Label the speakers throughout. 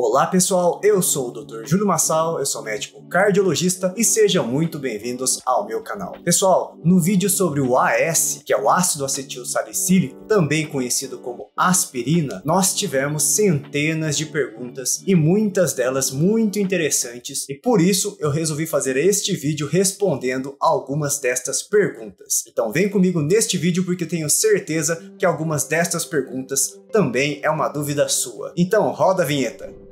Speaker 1: Olá pessoal, eu sou o Dr. Júlio Massal, eu sou médico cardiologista e sejam muito bem-vindos ao meu canal. Pessoal, no vídeo sobre o AS, que é o ácido acetil salicílico, também conhecido como aspirina, nós tivemos centenas de perguntas e muitas delas muito interessantes e por isso eu resolvi fazer este vídeo respondendo algumas destas perguntas. Então vem comigo neste vídeo porque tenho certeza que algumas destas perguntas também é uma dúvida sua. Então roda a vinheta.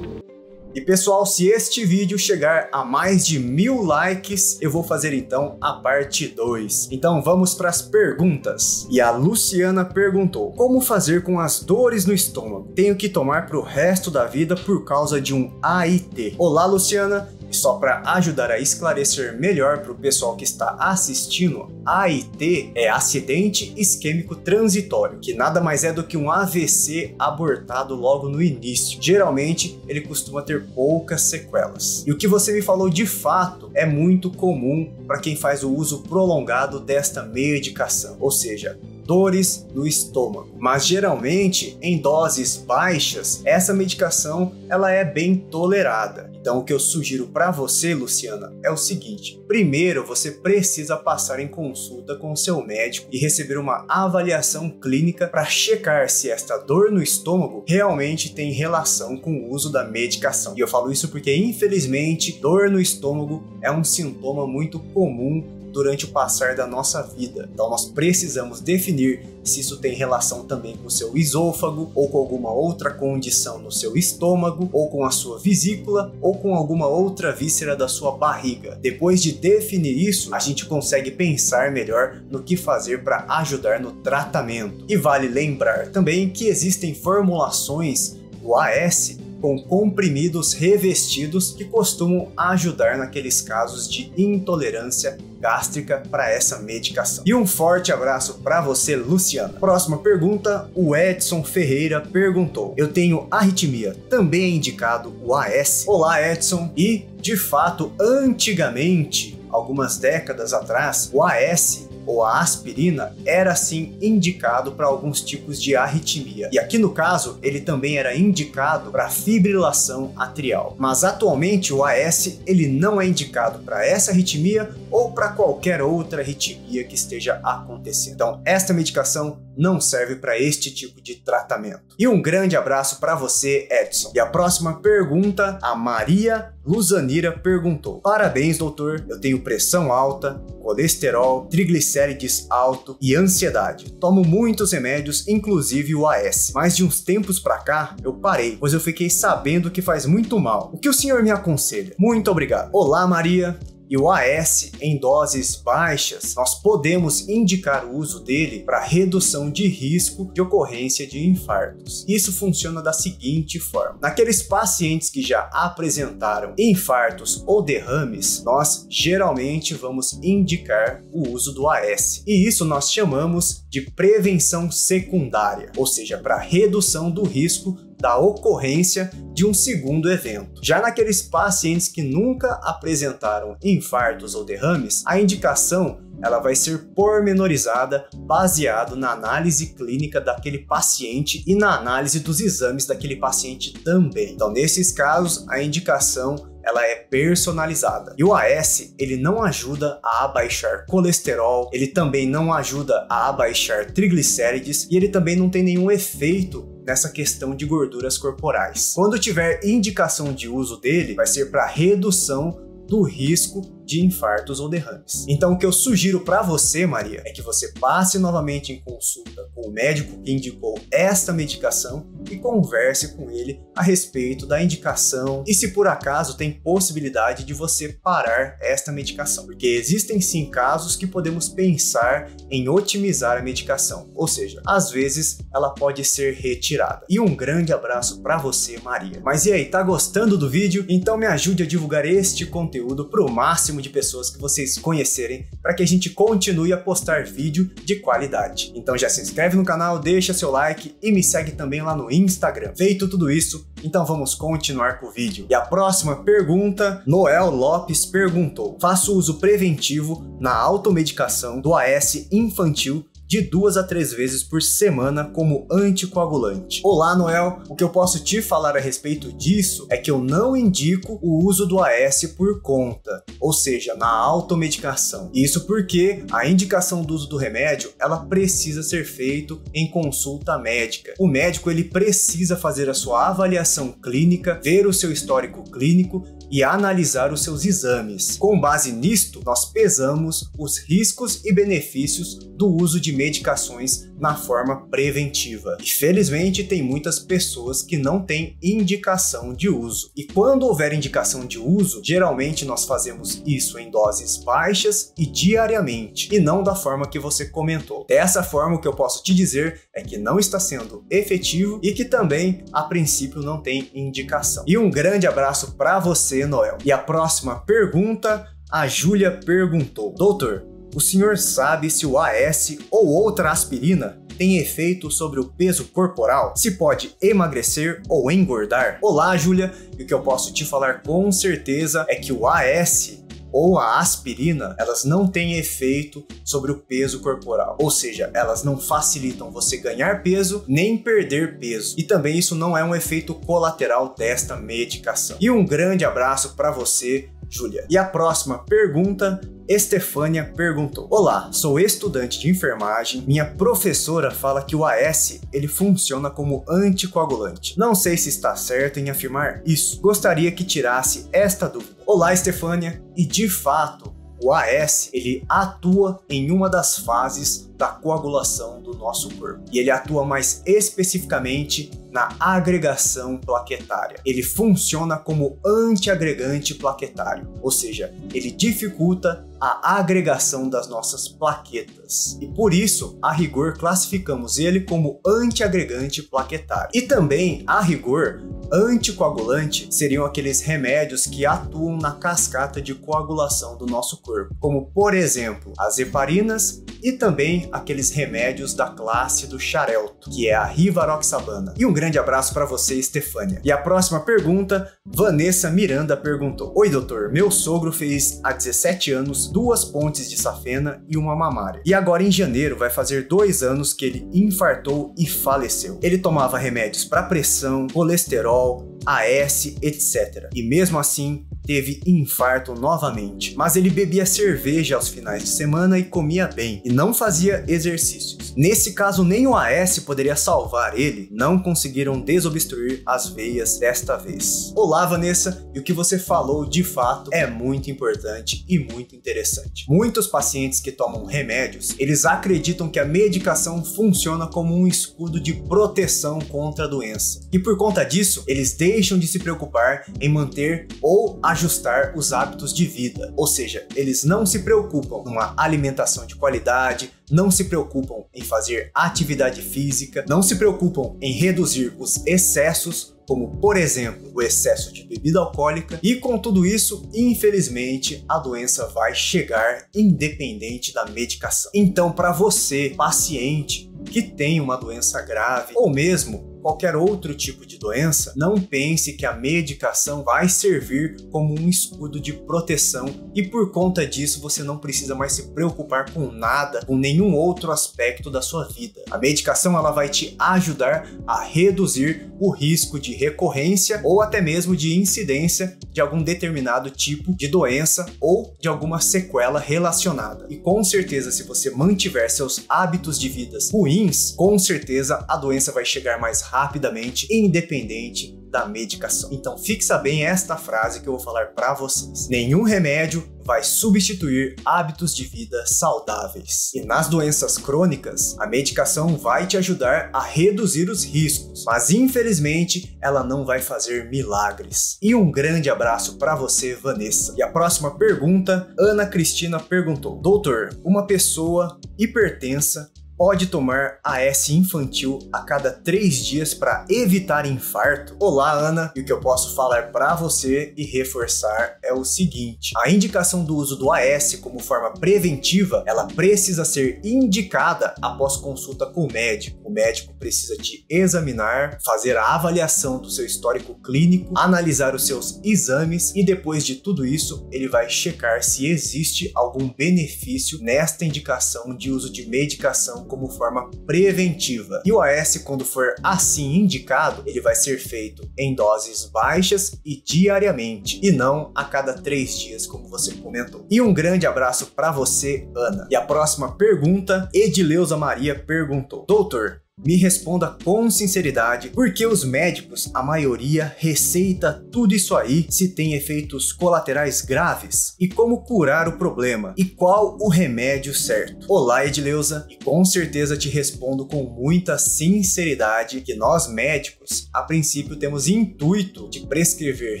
Speaker 1: E pessoal, se este vídeo chegar a mais de 1000 likes, eu vou fazer então a parte 2. Então vamos para as perguntas. E a Luciana perguntou: como fazer com as dores no estômago? Tenho que tomar para o resto da vida por causa de um AIT. Olá Luciana, e só para ajudar a esclarecer melhor para o pessoal que está assistindo, AIT é acidente isquêmico transitório, que nada mais é do que um AVC abortado logo no início. Geralmente ele costuma ter poucas sequelas. E o que você me falou de fato é muito comum para quem faz o uso prolongado desta medicação, ou seja, dores no estômago. Mas geralmente em doses baixas essa medicação ela é bem tolerada. Então o que eu sugiro para você, Luciana, é o seguinte: primeiro você precisa passar em consulta com o seu médico e receber uma avaliação clínica para checar se esta dor no estômago realmente tem relação com o uso da medicação. E eu falo isso porque infelizmente dor no estômago é um sintoma muito comum durante o passar da nossa vida. Então nós precisamos definir se isso tem relação também com o seu esôfago, ou com alguma outra condição no seu estômago, ou com a sua vesícula, ou com alguma outra víscera da sua barriga. Depois de definir isso, a gente consegue pensar melhor no que fazer para ajudar no tratamento. E vale lembrar também que existem formulações do AS com comprimidos revestidos que costumam ajudar naqueles casos de intolerância gástrica para essa medicação. E um forte abraço para você, Luciana. Próxima pergunta, o Edson Ferreira perguntou: eu tenho arritmia, também é indicado o AS? Olá Edson, e de fato antigamente, algumas décadas atrás, o AS ou a aspirina era sim indicado para alguns tipos de arritmia. E aqui no caso, ele também era indicado para fibrilação atrial. Mas atualmente o AS ele não é indicado para essa arritmia ou para qualquer outra arritmia que esteja acontecendo. Então, esta medicação não serve para este tipo de tratamento. E um grande abraço para você, Edson. E a próxima pergunta, a Maria Luzanira perguntou: parabéns, doutor, eu tenho pressão alta, colesterol, triglicérides alto e ansiedade. Tomo muitos remédios, inclusive o AS. Mas de uns tempos pra cá, eu parei, pois eu fiquei sabendo que faz muito mal. O que o senhor me aconselha? Muito obrigado. Olá, Maria. E o AS em doses baixas, nós podemos indicar o uso dele para redução de risco de ocorrência de infartos. Isso funciona da seguinte forma: naqueles pacientes que já apresentaram infartos ou derrames, nós geralmente vamos indicar o uso do AS. E isso nós chamamos de prevenção secundária, ou seja, para redução do risco da ocorrência de um segundo evento. Já naqueles pacientes que nunca apresentaram infartos ou derrames, a indicação ela vai ser pormenorizada baseado na análise clínica daquele paciente e na análise dos exames daquele paciente também. Então, nesses casos, a indicação ela é personalizada. E o AS, ele não ajuda a abaixar colesterol, ele também não ajuda a abaixar triglicérides e ele também não tem nenhum efeito nessa questão de gorduras corporais. Quando tiver indicação de uso dele, vai ser para redução do risco de infartos ou derrames. Então o que eu sugiro para você, Maria, é que você passe novamente em consulta com o médico que indicou esta medicação e converse com ele a respeito da indicação e se por acaso tem possibilidade de você parar esta medicação, porque existem sim casos que podemos pensar em otimizar a medicação, ou seja, às vezes ela pode ser retirada. E um grande abraço para você, Maria. Mas e aí, tá gostando do vídeo? Então me ajude a divulgar este conteúdo para o máximo de pessoas que vocês conhecerem, para que a gente continue a postar vídeo de qualidade. Então já se inscreve no canal, deixa seu like e me segue também lá no Instagram. Feito tudo isso, então vamos continuar com o vídeo. E a próxima pergunta, Noel Lopes perguntou: faço uso preventivo na automedicação do AS infantil de 2 a 3 vezes por semana como anticoagulante. Olá, Noel! O que eu posso te falar a respeito disso é que eu não indico o uso do AS por conta, ou seja, na automedicação. Isso porque a indicação do uso do remédio, ela precisa ser feita em consulta médica. O médico, ele precisa fazer a sua avaliação clínica, ver o seu histórico clínico e analisar os seus exames. Com base nisto, nós pesamos os riscos e benefícios do uso de medicações na forma preventiva. E felizmente tem muitas pessoas que não têm indicação de uso. E quando houver indicação de uso, geralmente nós fazemos isso em doses baixas e diariamente, e não da forma que você comentou. Dessa forma, o que eu posso te dizer é que não está sendo efetivo e que também, a princípio, não tem indicação. E um grande abraço para você, Noel. E a próxima pergunta, a Júlia perguntou: doutor, o senhor sabe se o AS ou outra aspirina tem efeito sobre o peso corporal? Se pode emagrecer ou engordar? Olá, Júlia, e o que eu posso te falar com certeza é que o AS ou a aspirina, elas não têm efeito sobre o peso corporal, ou seja, elas não facilitam você ganhar peso nem perder peso, e também isso não é um efeito colateral desta medicação. E um grande abraço para você, Júlia. E a próxima pergunta, Estefânia perguntou: olá, sou estudante de enfermagem, minha professora fala que o AS ele funciona como anticoagulante. Não sei se está certo em afirmar isso. Gostaria que tirasse esta dúvida. Olá, Estefânia, e de fato o AS ele atua em uma das fases da coagulação do nosso corpo, e ele atua mais especificamente na agregação plaquetária. Ele funciona como antiagregante plaquetário, ou seja, ele dificulta a agregação das nossas plaquetas, e por isso, a rigor, classificamos ele como antiagregante plaquetário. E também, a rigor, anticoagulante seriam aqueles remédios que atuam na cascata de coagulação do nosso corpo, como por exemplo as heparinas e também aqueles remédios da classe do Xarelto, que é a rivaroxabana. E um grande abraço para você, Estefânia. E a próxima pergunta, Vanessa Miranda perguntou: oi, doutor, meu sogro fez há 17 anos 2 pontes de safena e uma mamária, e agora em janeiro vai fazer 2 anos que ele infartou e faleceu. Ele tomava remédios para pressão, colesterol, AS, etc. E mesmo assim, teve infarto novamente. Mas ele bebia cerveja aos finais de semana e comia bem, e não fazia exercícios. Nesse caso, nem o AS poderia salvar ele. Não conseguiram desobstruir as veias desta vez. Olá, Vanessa, e o que você falou de fato é muito importante e muito interessante. Muitos pacientes que tomam remédios, eles acreditam que a medicação funciona como um escudo de proteção contra a doença. E por conta disso, eles deixam de se preocupar em manter ou ajustar os hábitos de vida, ou seja, eles não se preocupam numa alimentação de qualidade, não se preocupam em fazer atividade física, não se preocupam em reduzir os excessos, como por exemplo o excesso de bebida alcoólica, e com tudo isso, infelizmente, a doença vai chegar independente da medicação. Então, para você, paciente que tem uma doença grave ou mesmo qualquer outro tipo de doença, não pense que a medicação vai servir como um escudo de proteção, e por conta disso você não precisa mais se preocupar com nada, com nenhum outro aspecto da sua vida. A medicação ela vai te ajudar a reduzir o risco de recorrência ou até mesmo de incidência de algum determinado tipo de doença ou de alguma sequela relacionada. E com certeza, se você mantiver seus hábitos de vida ruins, com certeza a doença vai chegar mais rapidamente, independente da medicação. Então fixa bem esta frase que eu vou falar para vocês: nenhum remédio vai substituir hábitos de vida saudáveis. E nas doenças crônicas, a medicação vai te ajudar a reduzir os riscos, mas infelizmente ela não vai fazer milagres. E um grande abraço para você, Vanessa. E a próxima pergunta, Ana Cristina perguntou: doutor, uma pessoa hipertensa pode tomar AS infantil a cada 3 dias para evitar infarto? Olá, Ana, e o que eu posso falar para você e reforçar é o seguinte: a indicação do uso do AS como forma preventiva, ela precisa ser indicada após consulta com o médico. O médico precisa te examinar, fazer a avaliação do seu histórico clínico, analisar os seus exames, e depois de tudo isso, ele vai checar se existe algum benefício nesta indicação de uso de medicação como forma preventiva. E o AS, quando for assim indicado, ele vai ser feito em doses baixas e diariamente, e não a cada 3 dias, como você comentou. E um grande abraço para você, Ana. E a próxima pergunta, Edileuza Maria perguntou: doutor, me responda com sinceridade, por que os médicos, a maioria, receita tudo isso aí se tem efeitos colaterais graves? E como curar o problema? E qual o remédio certo? Olá, Edileuza, e com certeza te respondo com muita sinceridade que nós médicos, a princípio, temos intuito de prescrever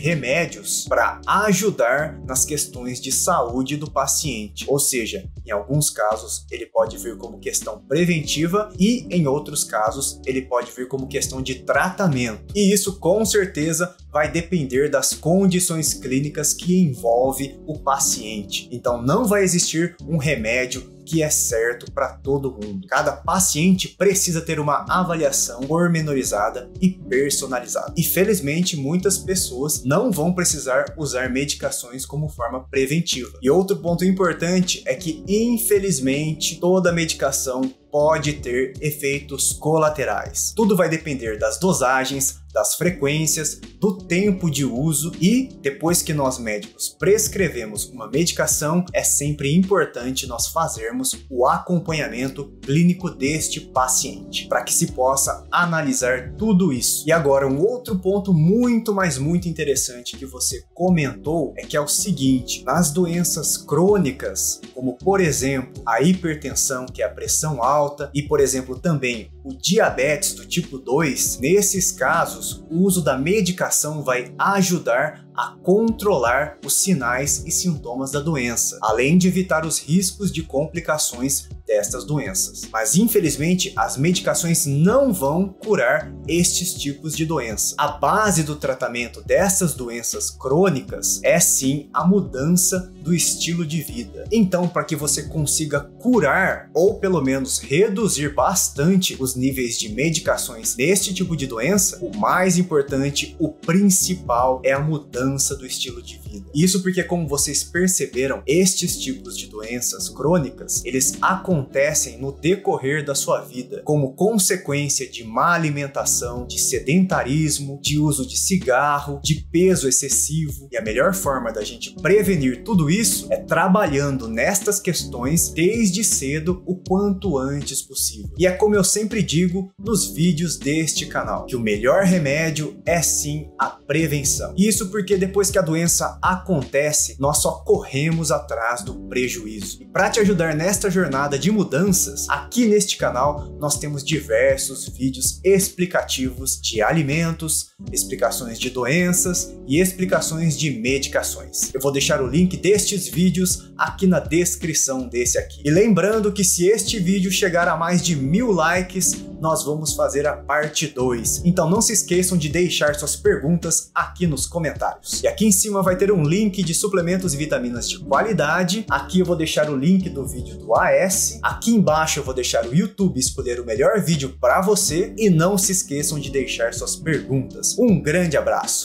Speaker 1: remédios para ajudar nas questões de saúde do paciente. Ou seja, em alguns casos ele pode vir como questão preventiva e em outros casos ele pode vir como questão de tratamento. E isso com certeza vai depender das condições clínicas que envolve o paciente. Então não vai existir um remédio que é certo para todo mundo. Cada paciente precisa ter uma avaliação pormenorizada e personalizada. E felizmente muitas pessoas não vão precisar usar medicações como forma preventiva. E outro ponto importante é que infelizmente toda medicação pode ter efeitos colaterais. Tudo vai depender das dosagens, das frequências, do tempo de uso e depois que nós médicos prescrevemos uma medicação, é sempre importante nós fazermos o acompanhamento clínico deste paciente, para que se possa analisar tudo isso. E agora um outro ponto muito interessante que você comentou é que é o seguinte: nas doenças crônicas, como por exemplo a hipertensão, que é a pressão alta, e por exemplo também o diabetes do tipo 2, nesses casos o uso da medicação vai ajudar a controlar os sinais e sintomas da doença, além de evitar os riscos de complicações destas doenças. Mas infelizmente as medicações não vão curar estes tipos de doença. A base do tratamento dessas doenças crônicas é sim a mudança do estilo de vida. Então, para que você consiga curar ou pelo menos reduzir bastante os níveis de medicações neste tipo de doença, o mais importante, o principal, é a mudança do estilo de vida. Isso porque, como vocês perceberam, estes tipos de doenças crônicas, eles acontecem no decorrer da sua vida, como consequência de má alimentação, de sedentarismo, de uso de cigarro, de peso excessivo. E a melhor forma da gente prevenir tudo isso é trabalhando nestas questões desde cedo, o quanto antes possível. E é como eu sempre digo nos vídeos deste canal, que o melhor remédio é sim a prevenção. Isso porque depois que a doença acontece, nós só corremos atrás do prejuízo. E para te ajudar nesta jornada de mudanças, aqui neste canal nós temos diversos vídeos explicativos de alimentos, explicações de doenças e explicações de medicações. Eu vou deixar o link destes vídeos aqui na descrição desse aqui. E lembrando que se este vídeo chegar a mais de 1000 likes, nós vamos fazer a parte 2. Então não se esqueçam de deixar suas perguntas aqui nos comentários. E aqui em cima vai ter um link de suplementos e vitaminas de qualidade. Aqui eu vou deixar o link do vídeo do AS. Aqui embaixo eu vou deixar o YouTube escolher o melhor vídeo para você. E não se esqueçam de deixar suas perguntas. Um grande abraço!